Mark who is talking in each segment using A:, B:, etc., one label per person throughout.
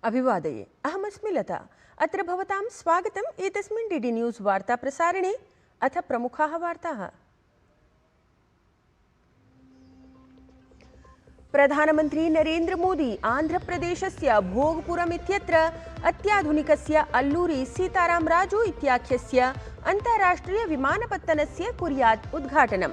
A: अभिवादये, अहमस्मि लता। अत्र भवतां स्वागतम् एतस्मिन् डीडी न्यूज़ वार्ता प्रसारणे। अथ प्रमुखाः वार्ताः। प्रधानमन्त्री नरेन्द्र मोदी आन्ध्रप्रदेशस्य भोगपुरम् इत्यत्र अत्याधुनिकस्य अल्लूरी सीतारामराजु इत्याख्यस्य अन्ताराष्ट्रिय विमानपत्तनस्य कुर्यात् उद्घाटनम्।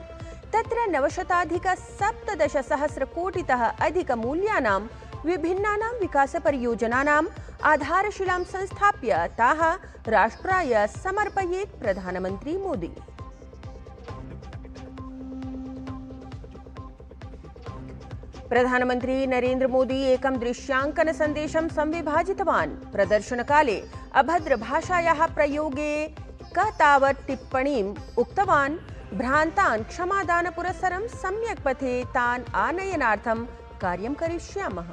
A: तत्र 917,000,कोटितः अधिकमूल्यानां विभिन्नानां विकासपरियोजनानाम् आधारशिलां संस्थाप्य ताः राष्ट्राय समर्पयेत् प्रधानमन्त्री मोदी। प्रधानमन्त्री नरेन्द्र मोदी एकं दृश्यांकन सन्देशं संविभाजितवान्। प्रदर्शनकाले अभद्रभाषायाः प्रयोगे क तावत् टिप्पणीम् उक्तवान्। भ्रान्तान् क्षमादानपुरस्सरं सम्यक् पथे तान् आनयनार्थं कार्यं करिष्यामः।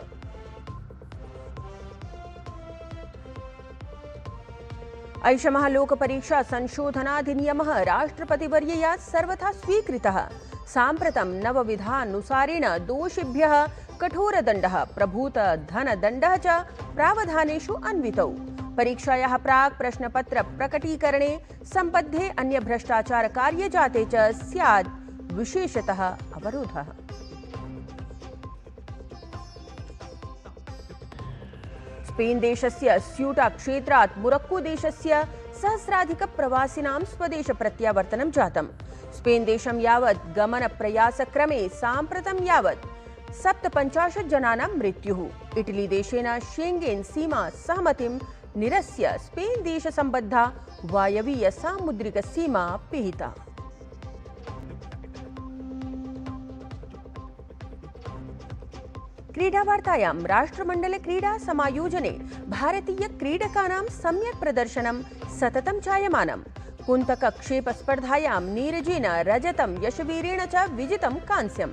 A: ऐषमः लोकपरीक्षा संशोधनाधिनियमः राष्ट्रपतिवर्यया सर्वथा स्वीकृतः। साम्प्रतं नवविधानुसारेण दोषिभ्यः कठोरदण्डः प्रभूतधनदण्डः च प्रावधानेषु अन्वितौ। परीक्षायाः प्राक् प्रश्नपत्र प्रकटीकरणे सम्बद्धे अन्यभ्रष्टाचारकार्ये जाते च स्यात् विशेषतः अवरोधः। स्पेन् देशस्य स्यूटा क्षेत्रात् मोरक्को देशस्य सहस्राधिकप्रवासिनां स्वदेश प्रत्यावर्तनं जातम्। स्पेन् देशं यावत् गमनप्रयासक्रमे साम्प्रतं यावत् 57 जनानां मृत्युः। इटली देशेन शेङ्गेन् सीमा सहमतिं निरस्य स्पेन् देशसम्बद्धा वायवीय सामुद्रिक सीमा पिहिता। क्रीडावार्तायां राष्ट्रमण्डल क्रीडा समायोजने भारतीय क्रीडकानां सम्यक् प्रदर्शनं सततं जायमानम्। कुन्तकक्षेपस्पर्धायां नीरजेन रजतं यशवीरेण च विजितं कांस्यं।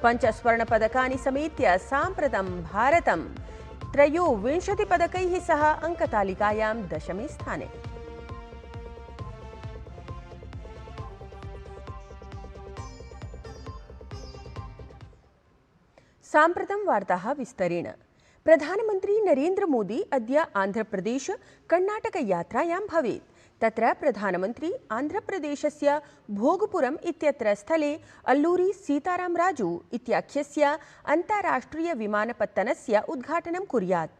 A: 5 स्वर्णपदकानि समेत्य साम्प्रतं भारतं 23 पदकैः सह अङ्कतालिकायां 10मे स्थाने। साम्प्रतं वार्ताः विस्तरेण। प्रधानमन्त्री नरेन्द्र मोदी अद्य आन्ध्रप्रदेश कर्णाटक यात्रायां भवेत्। तत्र प्रधानमन्त्री आन्ध्रप्रदेशस्य भोगपुरम् इत्यत्र स्थले अल्लूरी सीतारामराजु इत्याख्यस्य अन्ताराष्ट्रिय विमानपत्तनस्य उद्घाटनं कुर्यात्।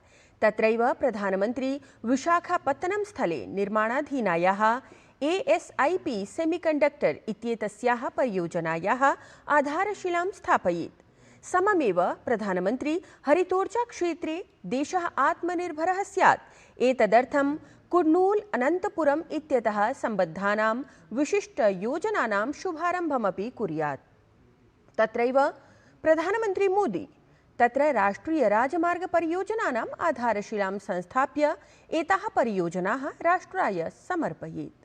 A: तत्रैव प्रधानमन्त्री विशाखापत्तनं स्थले निर्माणाधीनायाः ASIP सेमिकण्डक्टर् इत्येतस्याः परियोजनायाः आधारशिलां स्थापयेत्। सममेव प्रधानमन्त्री हरितोर्जाक्षेत्रे देशः आत्मनिर्भरः स्यात्। एतदर्थं कुर्नूल अनन्तपुरम् इत्यतः सम्बद्धानां विशिष्टयोजनानां शुभारम्भमपि कुर्यात्। तत्रैव प्रधानमन्त्री मोदी तत्र राष्ट्रियराजमार्गपरियोजनानाम् आधारशिलां संस्थाप्य एताः परियोजनाः राष्ट्राय समर्पयेत्।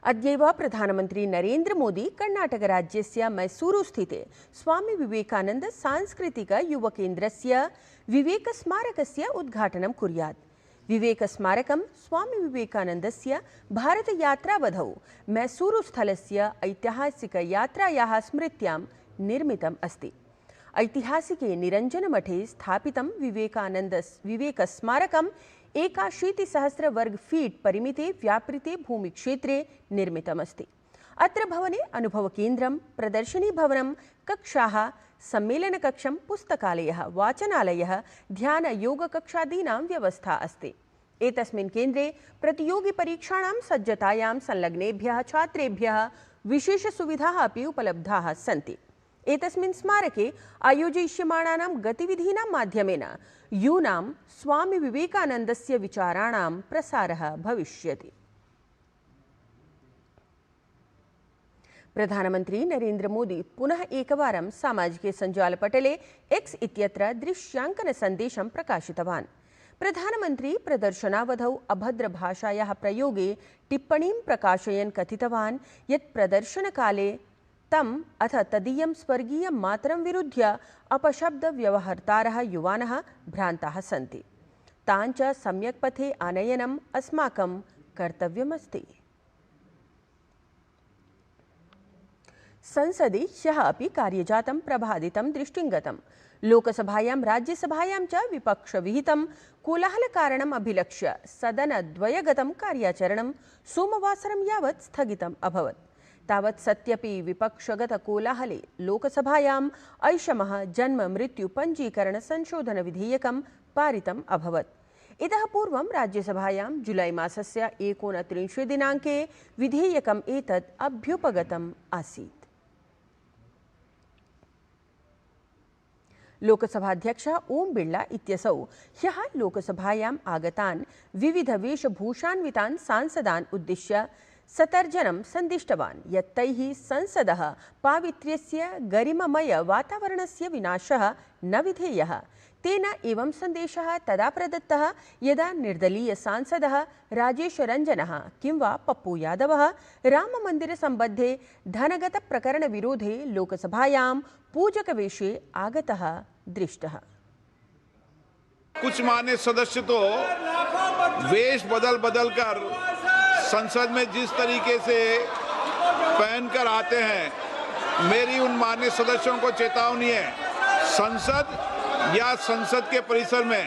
A: अद्यैव प्रधानमन्त्री नरेन्द्र मोदी कर्णाटकराज्यस्य मैसूरुस्थिते स्वामी विवेकानन्द सांस्कृतिक युवकेन्द्रस्य विवेकस्मारकस्य उद्घाटनं कुर्यात्। विवेकस्मारकं स्वामी विवेकानन्दस्य भारतयात्रावधौ मैसूरुस्थलस्य ऐतिहासिकयात्रायाः स्मृत्यां निर्मितम् अस्ति। ऐतिहासिके निरञ्जनमठे स्थापितं विवेकस्मारकं 81,000 वर्गफीट् परिमिते व्यापृते भूमिक्षेत्रे निर्मितमस्ति। अत्र भवने अनुभवकेन्द्रं, प्रदर्शनीभवनं, कक्षाः, सम्मेलनकक्षं, पुस्तकालयः, वाचनालयः, ध्यानयोगकक्षादीनां व्यवस्था अस्ति। एतस्मिन् केन्द्रे प्रतियोगिपरीक्षाणां सज्जतायां संलग्नेभ्यः छात्रेभ्यः विशेषसुविधाः अपि उपलब्धाः सन्ति। एतस्मिन् स्मारके आयोजयिष्यमाणानां गतिविधीनां माध्यमेन यूनां स्वामी विवेकानन्दस्य विचाराणां प्रसारः भविष्यति। प्रधानमन्त्री नरेन्द्र मोदी पुनः एकवारं सामाजिके सञ्जालपटले X इत्यत्र दृश्यांकनसन्देशं प्रकाशितवान्। प्रधानमन्त्री प्रदर्शनावधौ अभद्रभाषायाः प्रयोगे टिप्पणीं प्रकाशयन् कथितवान् यत् प्रदर्शनकाले तम् अथ तदीयं स्वर्गीयं मातरं विरुध्य अपशब्दव्यवहर्तारः युवानः भ्रान्ताः सन्ति। तान् च सम्यक् पथे आनयनम् अस्माकं कर्तव्यमस्ति। संसदि ह्यः अपि कार्यजातं प्रबाधितं दृष्टिङ्गतम्। लोकसभायां राज्यसभायां च विपक्षविहितं कोलाहलकारणम् अभिलक्ष्य सदनद्वयगतं कार्याचरणं सोमवासरं यावत् स्थगितम् अभवत्। तावत् सत्यपि विपक्षगतकोलाहले लोकसभायाम् ऐषमः जन्म मृत्यु पञ्जीकरण संशोधन विधेयकं पारितम् अभवत्। इतः पूर्वं राज्यसभायां जुलै मासस्य 29 दिनाङ्के विधेयकम् एतत् अभ्युपगतम् आसीत्। लोकसभाध्यक्षः ओम बिर्ला इत्यसौ ह्यः लोकसभायाम् आगतान् विविधवेशभूषान्वितान् सांसदान् उद्दिश्य सतर्जनं सन्दिष्टवान् यत् तैः संसदः पावित्र्यस्य गरिममय वातावरणस्य विनाशः न विधेयः। तेन एवं सन्देशः तदा प्रदत्तः यदा निर्दलीय सांसदः राजेश रंजनः किं वा पप्पू यादवः राममन्दिरसम्बद्धे धनगतप्रकरणविरोधे लोकसभायां पूजकवेषे आगतः दृष्टः।
B: कुछ मान्य सदस्य तो वेश बदल कर संसद में जिस तरीके से पहनकर आते हैं, मेरी उन मान्य सदस्यों को चेतावनी है। संसद या संसद के परिसर में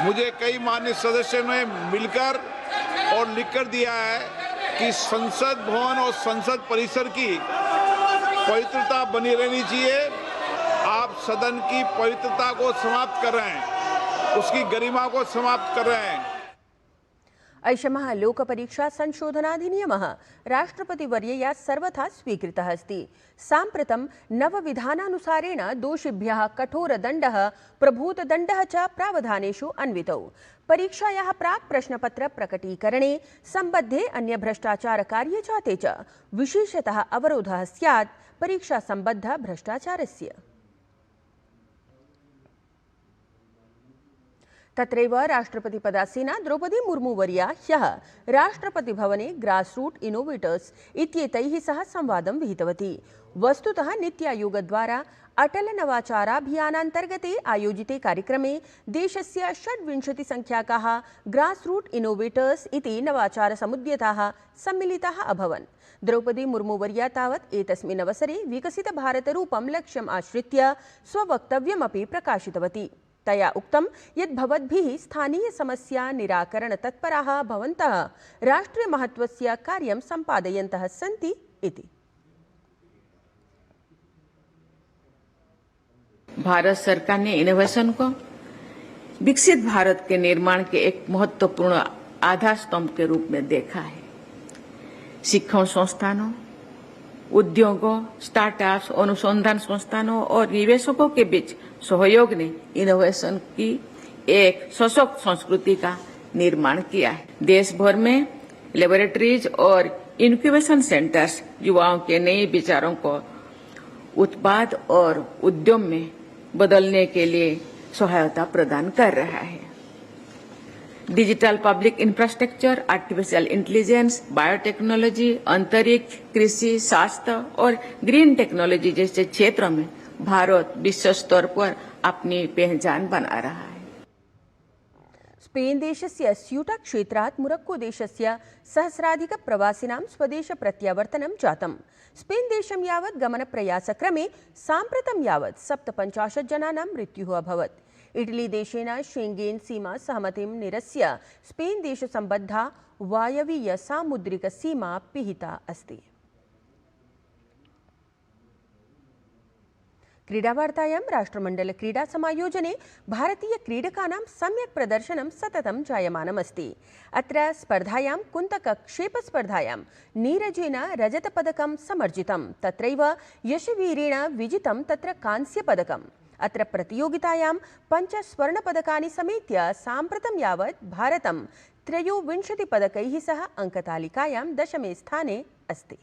B: मुझे कई मान्य सदस्यों ने मिलकर और लिखकर दिया है कि संसद भवन और संसद परिसर की पवित्रता बनी रहनी चाहिए। आप सदन की पवित्रता को समाप्त कर रहे हैं, उसकी गरिमा को समाप्त कर रहे हैं।
A: ऐषमः लोकपरीक्षा संशोधनाधिनियमः राष्ट्रपतिवर्यया सर्वथा स्वीकृतः अस्ति। साम्प्रतं नवविधानानुसारेण दोषिभ्यः कठोरदण्डः प्रभूतदण्डः च प्रावधानेषु अन्वितौ। परीक्षायाः प्राक् प्रश्नपत्र प्रकटीकरणे सम्बद्धे अन्यभ्रष्टाचारकार्ये जाते च विशेषतः अवरोधः स्यात् परीक्षा सम्बद्ध भ्रष्टाचारस्य। तत्रैव राष्ट्रपतिपदासीना द्रौपदी मुर्मुवर्या ह्यः राष्ट्रपतिभवने ग्रासरूट इनोवेटर्स इत्येतैः सह संवादं विहितवती। वस्तुतः नीति आयोगद्वारा अटल नवाचाराभियानान्तर्गते आयोजिते कार्यक्रमे देशस्य 26 संख्याकाः ग्रासरूट इनोवेटर्स इति नवाचारसमुद्यताः सम्मिलिताः अभवन्। द्रौपदी मुर्मुवर्या तावत् एतस्मिन् अवसरे विकसितभारतरूपं लक्ष्यम् आश्रित्य स्ववक्तव्यमपि प्रकाशितवती। तया उक्तं यत् भवद्भिः स्थानीय समस्या निराकरण तत्पराः भवन्तः राष्ट्रियमहत्वस्य कार्यं सम्पादयन्तः सन्ति इति।
C: भारत सरकार ने इनोवेशन को विकसित भारत के निर्माण के एक महत्वपूर्ण आधार स्तंभ के रूप में देखा है। शिक्षण संस्थानों, उद्योगों, स्टार्टअप्स, अनुसंधान संस्थानों और निवेशकों के बीच सहयोग ने इनोवेशन की एक सशक्त संस्कृति का निर्माण किया है। देश भर में लेबोरेटरीज और इंक्यूबेशन सेंटर्स युवाओं के नए विचारों को उत्पाद और उद्यम में बदलने के लिए सहायता प्रदान कर रहा है। Digital public infrastructure, artificial intelligence, biotechnology, अंतरिक्ष, कृषि, स्वास्थ्य और ग्रीन टेक्नोलॉजी जैसे क्षेत्रों में भारत विश्व स्तर पर अपनी पहचान बना रहा है।
A: स्पेन देशस्य स्यूटा क्षेत्रात् मोरक्को देशस्य सहस्राधिक प्रवासिनां स्वदेश प्रत्यावर्तनं जातम्। स्पेन देशं यावत् गमनप्रयासक्रमे साम्प्रतं यावत् 57 जनानां मृत्युः अभवत्। इटली देशेन शेंगेन सीमा सहमतिं निरस्य स्पेन देश सम्बद्धा वायवीय सामुद्रिक सीमा पिहिता अस्ति। क्रीडावार्तायां राष्ट्रमण्डल क्रीडा समायोजने भारतीय क्रीडकानां सम्यक् प्रदर्शनं सततं जायमानमस्ति। अत्र स्पर्धायां कुन्तकक्षेपस्पर्धायां नीरजेन रजतपदकं समर्जितं, तत्रैव यशवीरेण विजितं तत्र कांस्यपदकम्। अत्र प्रतियोगितायां 5 स्वर्णपदकानि समेत्य साम्प्रतं यावत् भारतं 23 पदकैः सह अङ्कतालिकायां 10मे स्थाने अस्ति।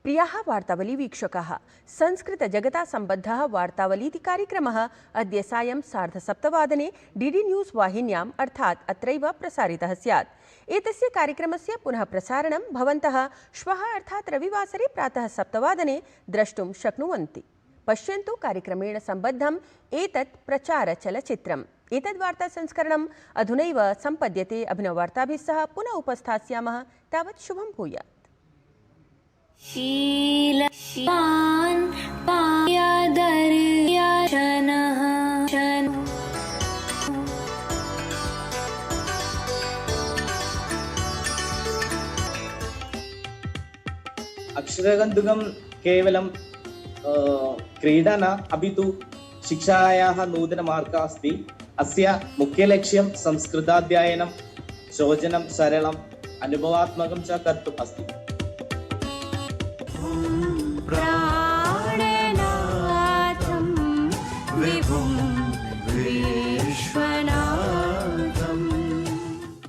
A: प्रियाः वार्तावली वीक्षकाः, संस्कृत जगता सम्बद्धः वार्तावलीति कार्यक्रमः अद्य सायं 7:30 डीडी न्यूज़ वाहिन्याम् अर्थात् अत्रैव प्रसारितः स्यात्। एतस्य कार्यक्रमस्य पुनः प्रसारणं भवन्तः श्वः अर्थात् रविवासरे प्रातः 7:00 द्रष्टुं शक्नुवन्ति। पश्यन्तु कार्यक्रमेण सम्बद्धम् एतत् प्रचारचलचित्रम्। एतद् वार्ता संस्करणम् अधुनैव सम्पद्यते। अभिनववार्ताभिः सह पुनः उपस्थास्यामः। तावत् शुभं भूयात्।
D: शीलपान् पायादर्याशनः
E: अक्षरगन्धुकं केवलं क्रीडा न अपि तु शिक्षायाः नूतनमार्गः अस्ति। अस्य मुख्यलक्ष्यं संस्कृताध्ययनं शोचनं सरलम् अनुभवात्मकं च कर्तुम् अस्ति।
D: प्राणनाथं विभुं विश्वनाथम्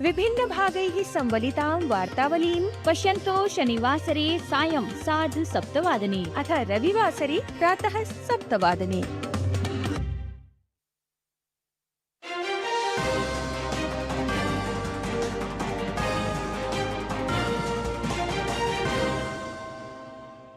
F: विभिन्नभागैः संवलितां वार्तावलीं पश्यन्तु शनिवासरे सायं 7:30 अथ रविवासरे प्रातः 7 वादने।